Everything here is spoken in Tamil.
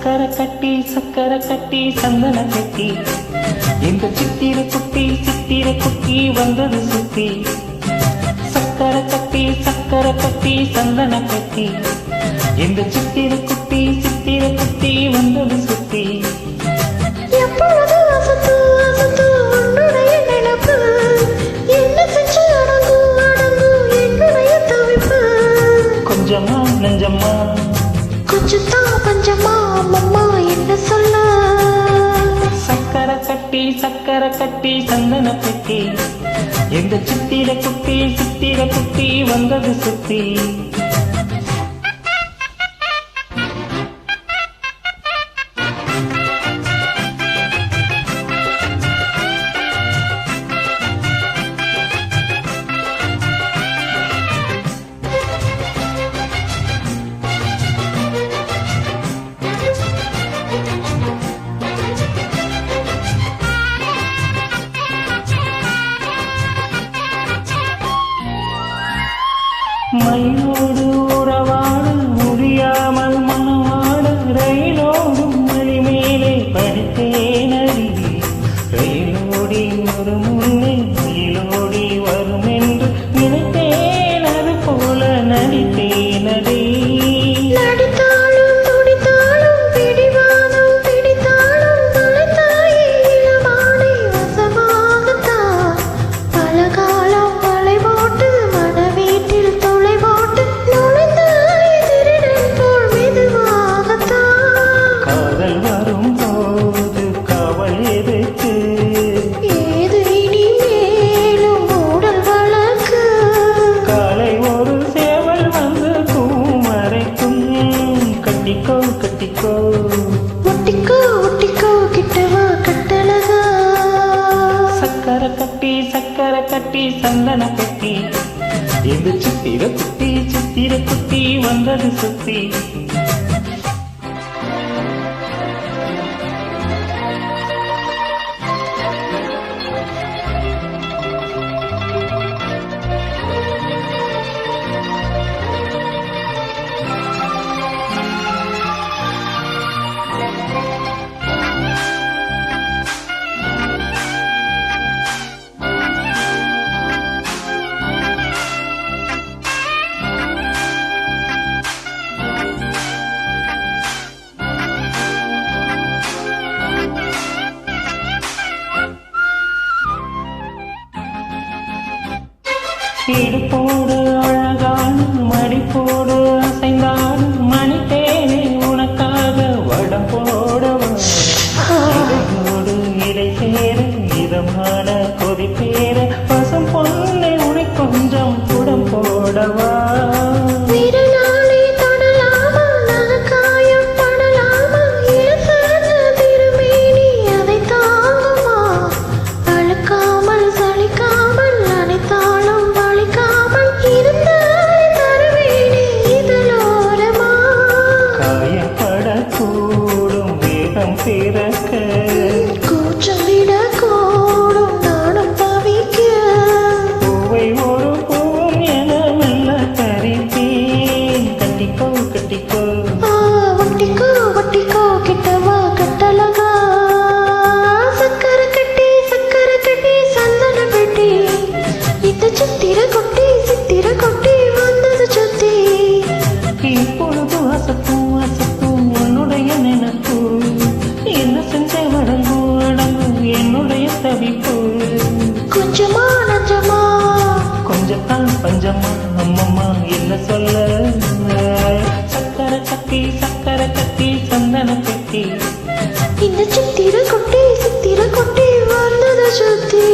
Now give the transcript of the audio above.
சக்கர கட்டி சந்தன கட்டி இந்த சித்திர குட்டி வந்தது சுத்தி. சக்கர கட்டி சந்தன கட்டி இந்த சித்திர குட்டி வந்தது சுத்தி. கொஞ்சமா நெஞ்சம்மா கொஞ்சத்தான் பஞ்சமா அம்மம்மா என்ன சொல்ல. சக்கர கட்டி சந்தன கட்டி எந்த சித்திர குட்டி வந்தது சுத்தி. மயிலோடு உறவாட முடியாமல் மனவாட ரயிலோடும் மணி மேலே படித்தேனடி. ரயிலோடி ஒரு முன்னே மயிலோடி வரும் என்று நினைத்தேன், அது போல நடித்தேனடி. ஒட்டிக்கோ கிட்டவா கட்டழகா. சக்கர கட்டி சந்தன கட்டி எந்த சித்திர குட்டி வந்தது சுத்தி. இடுப்போடு அழகான மடிப்போடு அசைந்தாடு மணித்தேனே உனக்காக வடம் போடவா. இதோடு இடை சேர இதமான கொதி பேர பசும் பொண்ணை உனை கொஞ்சம் புடம் போடவா. கூச்சம் விடக்கூடும் நானும் தவிக்க. பூவை ஒரு பூவும் என மெல்ல கரித்தேன். கட்டிக்கோ ஒட்டிக்கோ கிட்டவா கட்டழகா. சக்கர கட்டி சந்தன பெட்டி இந்த சித்திர குட்டி வந்தது சுத்தி. இப்பொழுது அசத்தும் உன்னுடைய நினைப்பு, என்ன செஞ்ச அடங்கும் என்னுடைய தவிப்பு. கொஞ்சமா நஞ்சமா கொஞ்சத்தான் பஞ்சமா அம்மம்மா என்ன சொல்ல. சக்கர கட்டி சந்தன கட்டி இந்த சித்திர குட்டி வந்தது சுத்தி.